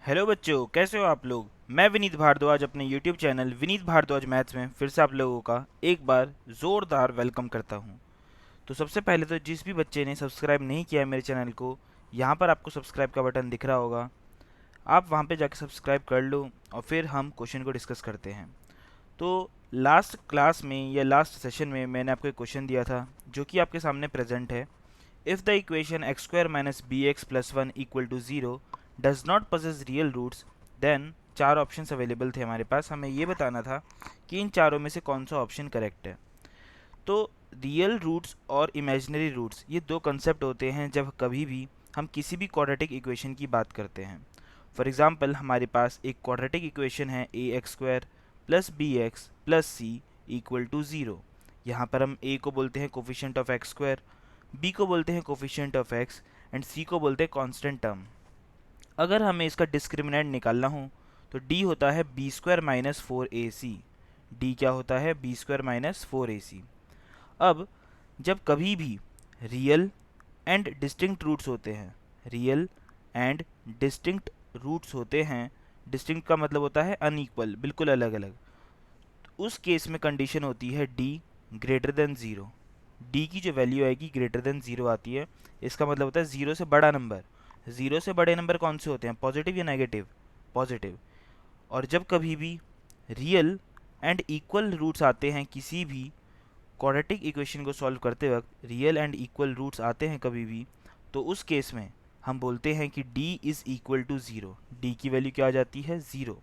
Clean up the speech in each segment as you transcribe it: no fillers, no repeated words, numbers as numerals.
Hello बच्चों, कैसे हो आप लोग। मैं विनीत भारद्वाज अपने YouTube channel Vineet Bhardwaj maths में फिर से आप लोगों का एक बार ज़ोरदार वेलकम करता हूं। तो सबसे पहले तो जिस भी बच्चे ने सब्सक्राइब नहीं किया है मेरे चैनल को, यहां पर आपको सब्सक्राइब का बटन दिख रहा होगा, आप वहां पे जाके सब्सक्राइब कर लो और फिर हम क्वेश्चन को डिस्कस करते हैं। तो लास्ट क्लास में या लास्ट सेशन में मैंने आपको एक क्वेश्चन दिया था जो कि आपके सामने प्रेजेंट है। If the equation x square minus b x plus one equal to zero does not possess real roots, then चार ऑप्शंस अवेलेबल थे हमारे पास। हमें ये बताना था कि इन चारों में से कौन सा ऑप्शन करेक्ट है। तो रियल रूट्स और इमेजिनरी रूट्स ये दो कंसेप्ट होते हैं जब कभी भी हम किसी भी क्वाड्रेटिक इक्वेशन की बात करते हैं। फॉर एग्जांपल हमारे पास एक क्वाड्रेटिक इक्वेशन है a x square plus b x plus c equal to zero. यहाँ पर हम ए को बोलते हैं coefficient of x square, b को बोलते हैं coefficient of x and c को बोलते हैं कांस्टेंट टर्म। अगर हमें इसका डिस्क्रिमिनेंट निकालना हो तो डी होता है बी स्क्वायर माइनस फोर ए सी। डी क्या होता है? बी स्क्वायर माइनस फोर ए सी। अब जब कभी भी रियल एंड डिस्टिंक्ट रूट्स होते हैं, रियल एंड डिस्टिंक्ट रूट्स होते हैं, डिस्टिंक्ट का मतलब होता है अनइक्वल, बिल्कुल अलग अलग, उस केस में कंडीशन होती है D greater than zero. D की जो वैल्यू आएगी ग्रेटर देन ज़ीरो आती है। इसका मतलब होता है ज़ीरो से बड़ा नंबर। ज़ीरो से बड़े नंबर कौन से होते हैं? पॉजिटिव या नेगेटिव? पॉजिटिव। और जब कभी भी रियल एंड इक्वल रूट्स आते हैं किसी भी क्वाड्रेटिक इक्वेशन को सॉल्व करते वक्त, रियल एंड इक्वल रूट्स आते हैं कभी भी, तो उस केस में हम बोलते हैं कि d is equal to zero. D की वैल्यू क्या आ जाती है? ज़ीरो।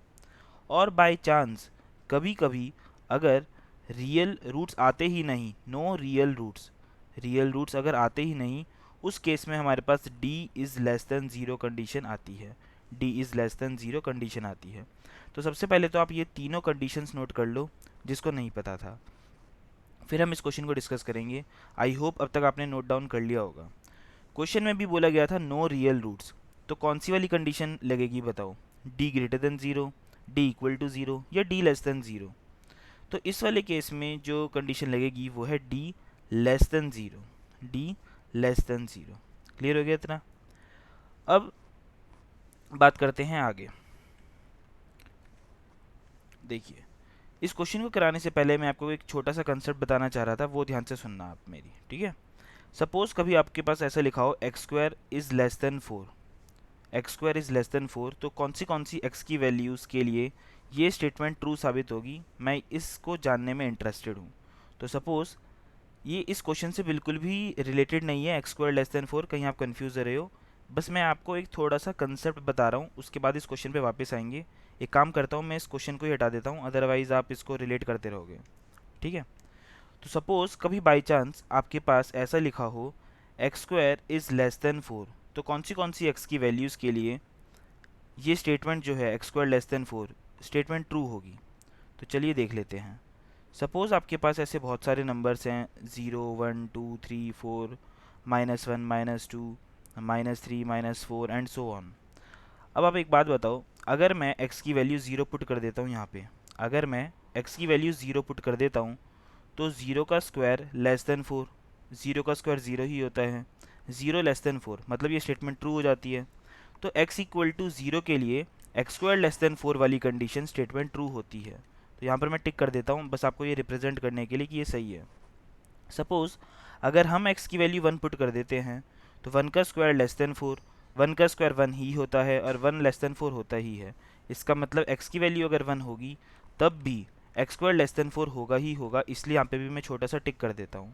और बाय चांस कभी कभी अगर रियल रूट्स आते ही नहीं, no real roots, real roots अगर आते ही नहीं, उस केस में हमारे पास d is less than zero condition आती है। d is less than zero condition आती है। तो सबसे पहले तो आप ये तीनों कंडीशंस नोट कर लो जिसको नहीं पता था, फिर हम इस क्वेश्चन को डिस्कस करेंगे। आई होप अब तक आपने नोट डाउन कर लिया होगा। क्वेश्चन में भी बोला गया था नो रियल रूट्स, तो कौन सी वाली कंडीशन लगेगी बताओ? D greater than zero, D equal to zero या डी लेस देन ज़ीरो? तो इस वाले केस में जो कंडीशन लगेगी वो है D less than zero. D less than zero. Clear हो गया इतना? अब बात करते हैं आगे। देखिए, इस क्वेश्चन को कराने से पहले मैं आपको एक छोटा सा कंसेप्ट बताना चाह रहा था, वो ध्यान से सुनना आप मेरी, ठीक है? सपोज कभी आपके पास ऐसा लिखा हो x square is less than four, x square is less than four, तो कौन सी एक्स की वैल्यूज़ के लिए ये स्टेटमेंट ट्रू साबित होगी, मैं इसको जानने में इंटरेस्टेड हूँ। तो सपोज़ ये इस क्वेश्चन से बिल्कुल भी रिलेटेड नहीं है, x square less than four, कहीं आप कंफ्यूज हो रहे हो। बस मैं आपको एक थोड़ा सा कंसेप्ट बता रहा हूँ, उसके बाद इस क्वेश्चन पे वापस आएंगे। एक काम करता हूँ, मैं इस क्वेश्चन को ही हटा देता हूँ, अदरवाइज़ आप इसको रिलेट करते रहोगे, ठीक है? तो सपोज़ कभी बाई चांस आपके पास ऐसा लिखा हो x square is less than four, तो कौन सी एक्स की वैल्यूज़ के लिए ये स्टेटमेंट जो है x square less than four statement true होगी? तो चलिए देख लेते हैं। सपोज़ आपके पास ऐसे बहुत सारे नंबर्स हैं, zero one two three four, minus one minus two minus three minus four and so on. अब आप एक बात बताओ, अगर मैं x की वैल्यू ज़ीरो पुट कर देता हूँ यहाँ पे, अगर मैं x की वैल्यू ज़ीरो पुट कर देता हूँ तो ज़ीरो का square less than four, zero का स्क्वायर ज़ीरो ही होता है, ज़ीरो लेस देन फोर, मतलब ये स्टेटमेंट ट्रू हो जाती है। तो x इक्वल टू ज़ीरो के लिए x square less than four वाली कंडीशन स्टेटमेंट ट्रू होती है। तो यहाँ पर मैं टिक कर देता हूँ, बस आपको ये रिप्रेजेंट करने के लिए कि ये सही है। सपोज़ अगर हम x की वैल्यू वन पुट कर देते हैं तो वन का square less than four, one का स्क्वायर वन ही होता है और वन लेस देन फोर होता ही है। इसका मतलब x की वैल्यू अगर वन होगी तब भी x square less than four होगा ही होगा, इसलिए यहाँ पे भी मैं छोटा सा टिक कर देता हूँ।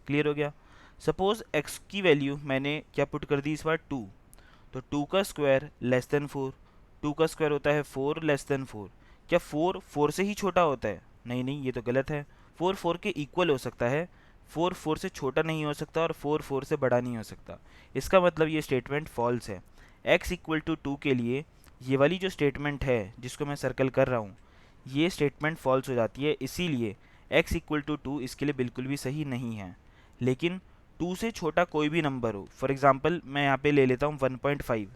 क्लियर हो गया? सपोज़ x की वैल्यू मैंने क्या पुट कर दी इस बार? टू, तो टू का square less than four, two का स्क्वायर होता है फोर लेस देन फोर। क्या फोर फोर से ही छोटा होता है? नहीं नहीं, ये तो गलत है। फोर फोर के इक्वल हो सकता है, फोर फोर से छोटा नहीं हो सकता और फोर फोर से बड़ा नहीं हो सकता। इसका मतलब ये स्टेटमेंट फॉल्स है। x इक्वल टू टू के लिए ये वाली जो स्टेटमेंट है जिसको मैं सर्कल कर रहा हूँ, ये स्टेटमेंट फॉल्स हो जाती है, इसीलिए x इक्वल टू टू इसके लिए बिल्कुल भी सही नहीं है। लेकिन टू से छोटा कोई भी नंबर हो, फॉर एग्जांपल मैं यहाँ पे ले लेता हूँ 1.5।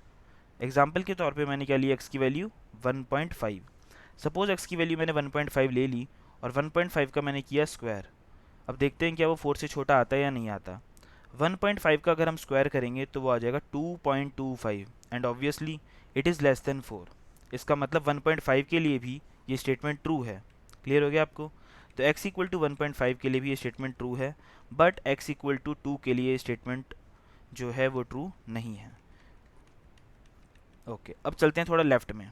एग्जांपल के तौर पे मैंने क्या लिया? x की वैल्यू 1.5। सपोज x की वैल्यू मैंने 1.5 ले ली और 1.5 का मैंने किया स्क्वायर। अब देखते हैं क्या वो 4 से छोटा आता है या नहीं आता। 1.5 का अगर हम स्क्वायर करेंगे तो वो आ जाएगा 2.25 and obviously it is less then 4। इसका मतलब 1.5 के लिए भी ये स्टेटमेंट ट्रू है। क्लियर हो गया आपको? तो x इक्वल टू 1.5 के लिए भी ये स्टेटमेंट ट्रू है, बट x इक्वल टू 2 के लिए स्टेटमेंट जो है वो ट्रू नहीं है। ओके, अब चलते हैं थोड़ा लेफ्ट में।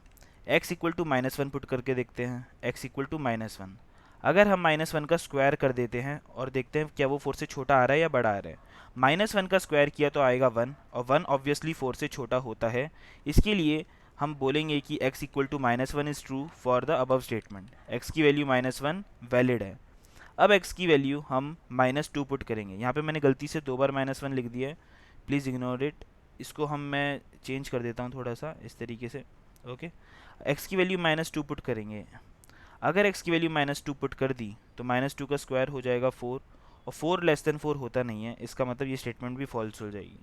x इक्वल टू -1 पुट करके देखते हैं। x इक्वल टू -1, अगर हम -1 का स्क्वायर कर देते हैं और देखते हैं क्या वो 4 से छोटा आ रहा है या बड़ा आ रहा है। -1 का स्क्वायर किया तो आएगा 1, और 1 ऑब्वियसली 4 से छोटा होता है। इसके लिए हम बोलेंगे कि x equal to -1 is true for the above statement. x की वैल्यू -1 वैलिड है। अब x की वैल्यू हम -2 पुट करेंगे। यहाँ पे मैंने गलती से 2 बार -1 लिख दिया है, प्लीज़ इग्नोर इट। इसको मैं चेंज कर देता हूँ थोड़ा सा इस तरीके से। ओके, x की वैल्यू -2 पुट करेंगे। अगर x की वैल्यू -2 पुट कर दी तो -2 का स्क्वायर हो जाएगा 4, और 4 लेस देन 4 होता नहीं है। इसका मतलब ये स्टेटमेंट भी फॉल्स हो जाएगी।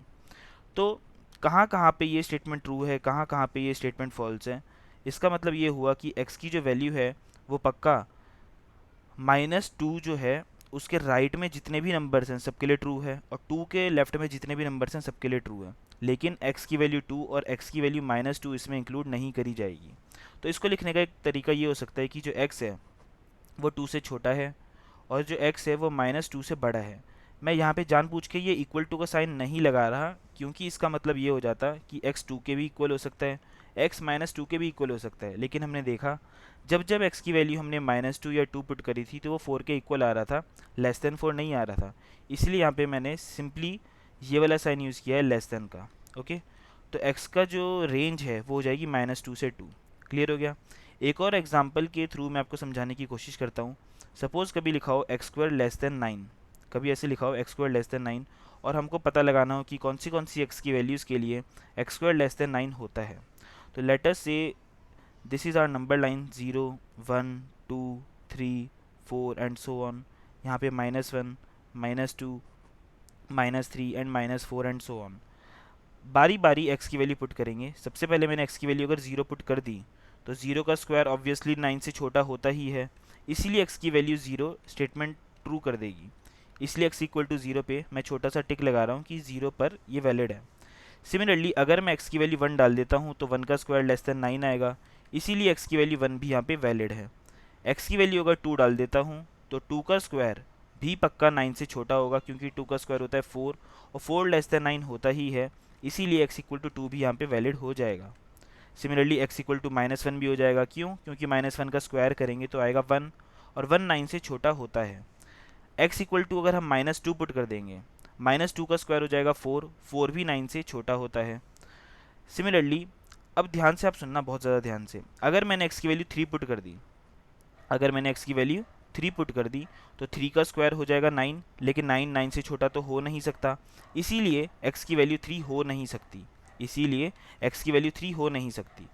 तो कहाँ कहाँ पे ये स्टेटमेंट ट्रू है, कहाँ कहाँ पे ये स्टेटमेंट फॉल्स है? इसका मतलब ये हुआ कि x की जो वैल्यू है वो पक्का -2 जो है उसके राइट में जितने भी नंबर्स हैं सबके लिए ट्रू है, और 2 के लेफ्ट में जितने भी नंबर्स हैं सबके लिए ट्रू है। लेकिन x की वैल्यू 2 और x की वैल्यू -2 इसमें इंक्लूड नहीं करी जाएगी। तो इसको लिखने का एक तरीका ये हो सकता है कि जो x है वो 2 से छोटा है और जो x है वो -2 से बड़ा है। मैं यहाँ पे जानबूझ के ये इक्वल टू का साइन नहीं लगा रहा, क्योंकि इसका मतलब ये हो जाता कि x 2 के भी इक्वल हो सकता है, x -2 के भी इक्वल हो सकता है। लेकिन हमने देखा जब जब x की वैल्यू हमने -2 या 2 पुट करी थी तो वो 4 के इक्वल आ रहा था, लेस देन 4 नहीं आ रहा था। इसलिए यहाँ पे मैंने सिंपली ये वाला साइन यूज़ किया है लेस देन का। ओके, तो x का जो रेंज है वो हो जाएगी -2 से 2। क्लियर हो गया? एक और एग्जांपल के थ्रू मैं आपको समझाने की कोशिश करता हूँ। सपोज़ कभी लिखा हो x² लेस देन 9, कभी ऐसे लिखा हो x² लेस देन 9, और हमको पता लगाना हो कि कौन सी x की वैल्यूज़ के लिए x² लेस देन 9 होता है। तो let us say this is our number line 0, 1, 2, 3, 4 and so on. यहाँ पे -1, -2, -3 एंड -4 एंड सो ऑन। बारी बारी x की वैल्यू पुट करेंगे। सबसे पहले मैंने x की वैल्यू अगर 0 पुट कर दी तो 0 का स्क्वायर ऑब्वियसली 9 से छोटा होता ही है, इसीलिए x की वैल्यू 0 स्टेटमेंट ट्रू कर देगी। इसलिए x इक्वल टू 0 पे मैं छोटा सा टिक लगा रहा हूँ कि 0 पर ये वैलिड है। सिमिलरली अगर मैं x की वैल्यू 1 डाल देता हूँ तो 1 का स्क्वायर लेस देन 9 आएगा, इसीलिए x की वैल्यू 1 भी यहाँ पे वैलिड है। x की वैल्यू अगर 2 डाल देता हूँ तो 2 का स्क्वायर भी पक्का 9 से छोटा होगा, क्योंकि 2 का स्क्वायर होता है 4 और 4 लेस देन 9 होता ही है, इसीलिए x इक्वल टू 2 भी यहाँ पे वैलिड हो जाएगा। सिमिलरली x इक्वल टू -1 भी हो जाएगा। क्यों? क्योंकि -1 का स्क्वायर करेंगे तो आएगा 1, और 1 9 से छोटा होता है। x इक्वल टू अगर हम -2 पुट कर देंगे, -2 का स्क्वायर हो जाएगा 4, 4 भी 9 से छोटा होता है। सिमिलरली अब ध्यान से आप सुनना, बहुत ज़्यादा ध्यान से, अगर मैंने x की वैल्यू 3 पुट कर दी, अगर मैंने x की वैल्यू 3 पुट कर दी तो 3 का स्क्वायर हो जाएगा 9, लेकिन 9 9 से छोटा तो हो नहीं सकता, इसीलिए x की वैल्यू 3 हो नहीं सकती। इसीलिए x की वैल्यू 3 हो नहीं सकती।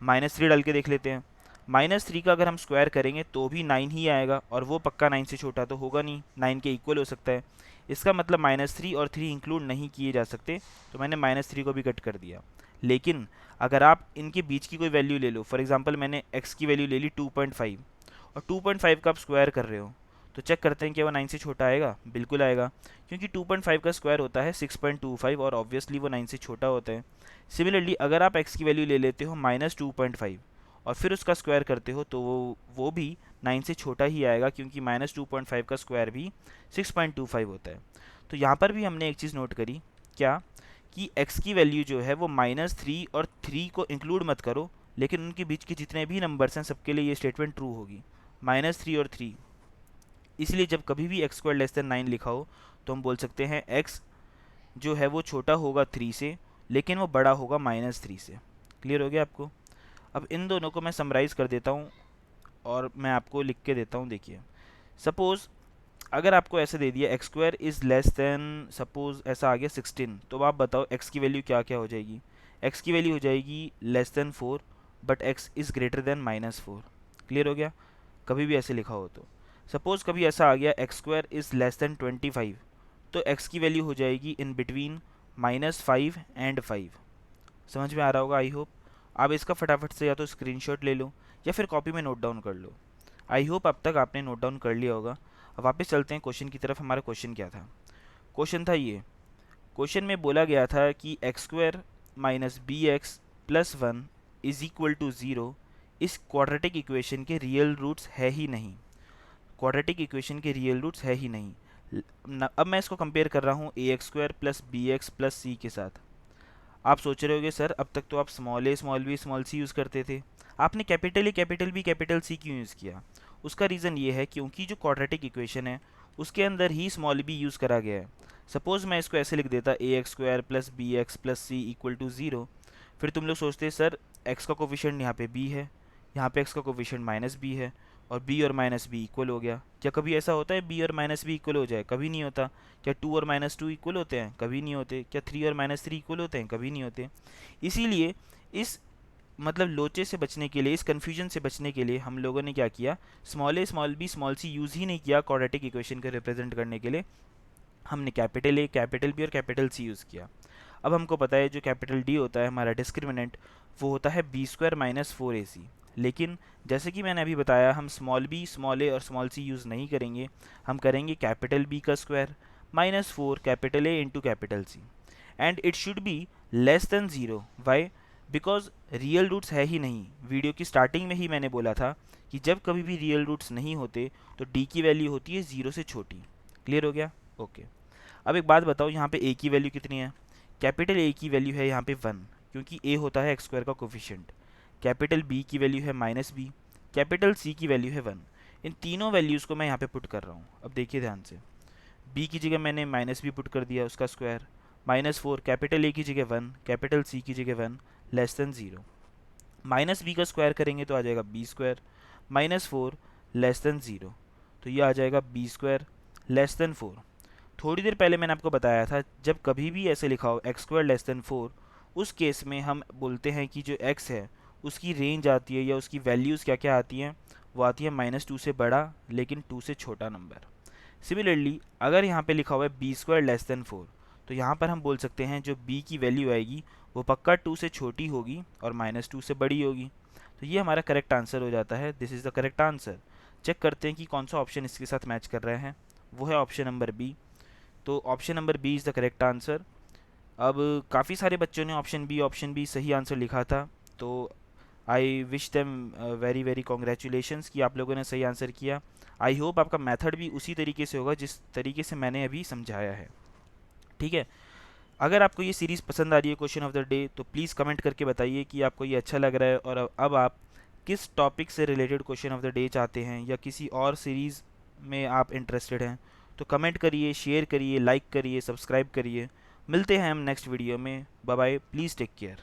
-3 डाल के देख लेते हैं। -3 का अगर हम स्क्वायर करेंगे तो भी 9 ही आएगा, और वो पक्का 9 से छोटा तो होगा नहीं, 9 के इक्वल हो सकता है। इसका मतलब -3 और 3 इंक्लूड नहीं किए जा सकते, तो मैंने -3 को भी कट कर दिया। लेकिन अगर आप इनके बीच की कोई वैल्यू ले लो, फॉर एग्जांपल मैंने x की वैल्यू ले ली 2.5, और 2.5 का आप स्क्वायर कर रहे हो, तो चेक करते हैं कि वो 9 से छोटा आएगा। बिल्कुल आएगा, क्योंकि 2.5 का स्क्वायर होता है 6.25, और ऑब्वियसली वो 9 से छोटा होता है। सिमिलरली अगर आप x की वैल्यू ले लेते हो -2.5 और फिर उसका स्क्वायर करते हो तो वो भी 9 से छोटा ही आएगा, क्योंकि -2.5 का स्क्वायर भी 6.25 होता है। तो यहाँ पर भी हमने एक चीज़ नोट करी, क्या कि x की वैल्यू जो है वो -3 और 3 को इंक्लूड मत करो, लेकिन उनके बीच के जितने भी नंबर्स हैं सबके लिए ये स्टेटमेंट ट्रू होगी, -3 और 3। इसलिए जब कभी भी x² लेस देन 9 लिखा हो तो हम बोल सकते हैं x जो है वो छोटा होगा 3 से, लेकिन वो बड़ा होगा -3 से। क्लियर हो गया आपको? अब इन दोनों को मैं समराइज़ कर देता हूँ और मैं आपको लिख के देता हूँ। देखिए, सपोज़ अगर आपको ऐसे दे दिया x² is less then, suppose ऐसा आ गया 16, तो आप बताओ x की वैल्यू क्या क्या हो जाएगी? x की वैल्यू हो जाएगी less than 4, but x is greater than -4। Clear हो गया? कभी भी ऐसे लिखा हो तो सपोज़ कभी ऐसा आ गया x² इज़ लेस देन 25, तो x की वैल्यू हो जाएगी इन बिटवीन -5 एंड 5। समझ में आ रहा होगा आई होप। आप इसका फटाफट से या तो स्क्रीनशॉट ले लो या फिर कॉपी में नोट डाउन कर लो। आई होप अब तक आपने नोट डाउन कर लिया होगा। अब वापस चलते हैं क्वेश्चन की तरफ। हमारा क्वेश्चन क्या था? क्वेश्चन था ये क्वेश्चन में बोला गया था कि x square minus b x plus one is equal to zero इस क्वाड्रेटिक इक्वेशन के रियल रूट्स है ही नहीं। क्वाड्रेटिक इक्वेशन के रियल रूट्स है ही नहीं। अब मैं इसको कंपेयर कर रहा हूँ a x square plus b x plus c के साथ। आप सोच रहे होगे सर अब तक तो आप small A small B small C use करते थे, आपने capital A capital B capital C क्यों यूज़ किया? उसका रीज़न ये है क्योंकि जो क्वाड्रेटिक इक्वेशन है उसके अंदर ही स्मॉल बी यूज़ करा गया है। सपोज़ मैं इसको ऐसे लिख देता a x square plus b x plus c equal to zero, फिर तुम लोग सोचते सर एक्स का कोफिशिएंट यहाँ पे बी है, यहाँ पे एक्स का कोफिशिएंट माइनस बी है और बी और माइनस बी इक्वल हो गया। क्या कभी ऐसा होता है बी और माइनस बी इक्वल हो जाए? कभी नहीं होता। क्या टू और माइनस टू इक्वल होते हैं? कभी नहीं होते। क्या थ्री और माइनस थ्री इक्वल होते हैं? कभी नहीं होते। इसीलिए इस मतलब लोचे से बचने के लिए, इस कन्फ्यूजन से बचने के लिए हम लोगों ने क्या किया, small A small B small C use ही नहीं किया क्वाड्रेटिक इक्वेशन को रिप्रेजेंट करने के लिए। हमने कैपिटल ए कैपिटल बी और कैपिटल सी यूज़ किया। अब हमको पता है जो कैपिटल डी होता है हमारा डिस्क्रिमिनेंट, वो होता है बी स्क्वायर माइनस फोर ए सी। लेकिन जैसे कि मैंने अभी बताया हम स्मॉल बी स्मॉल ए और स्मॉल सी यूज़ नहीं करेंगे, हम करेंगे कैपिटल बी का square minus four capital A into capital C, and it should be less than zero. Why? Because real roots है ही नहीं। वीडियो की स्टार्टिंग में ही मैंने बोला था कि जब कभी भी रियल रूट्स नहीं होते तो डी की वैल्यू होती है ज़ीरो से छोटी। क्लियर हो गया? ओके। अब एक बात बताओ, यहाँ पे ए की वैल्यू कितनी है? कैपिटल ए की वैल्यू है यहाँ पे वन, क्योंकि ए होता है एक्स स्क्वायर का कोफिशिएंट। कैपिटल बी की वैल्यू है माइनस बी, कैपिटल सी की वैल्यू है वन। इन तीनों वैल्यूज़ को मैं यहाँ पे पुट कर रहा हूँ। अब देखिए ध्यान से, बी की जगह मैंने माइनस बी पुट कर दिया, उसका square minus four, capital A की जगह वन, कैपिटल सी की जगह one, less than zero. Minus B का स्क्वायर करेंगे तो आ जाएगा B square minus four less than zero, तो ये आ जाएगा B square less than four. थोड़ी देर पहले मैंने आपको बताया था जब कभी भी ऐसे लिखा हो x square less than four, उस केस में हम बोलते हैं कि जो एक्स है उसकी रेंज आती है या उसकी वैल्यूज़ क्या क्या आती हैं, वो आती है माइनस टू से बड़ा लेकिन टू से छोटा नंबर। सिमिलरली अगर यहाँ पे लिखा हुआ है B square less than four, तो यहाँ पर हम बोल सकते हैं जो बी की वैल्यू आएगी वो पक्का टू से छोटी होगी और माइनस टू से बड़ी होगी। तो ये हमारा करेक्ट आंसर हो जाता है। This is the correct answer. Check करते हैं कि कौन सा ऑप्शन इसके साथ मैच कर रहे हैं। वो है ऑप्शन नंबर बी। तो option number B is the correct answer. अब काफ़ी सारे बच्चों ने ऑप्शन बी सही आंसर लिखा था, तो I wish them very very congratulations कि आप लोगों ने सही आंसर किया। आई होप आपका मेथड भी उसी तरीके से होगा जिस तरीके से मैंने अभी समझाया है। ठीक है, अगर आपको ये सीरीज़ पसंद आ रही है क्वेश्चन ऑफ द डे, तो प्लीज़ कमेंट करके बताइए कि आपको ये अच्छा लग रहा है और अब आप किस टॉपिक से related question of the day चाहते हैं या किसी और सीरीज़ में आप इंटरेस्टेड हैं। तो कमेंट करिए, शेयर करिए, लाइक करिए, सब्सक्राइब करिए। मिलते हैं हम नेक्स्ट वीडियो में। Bye bye, please take care.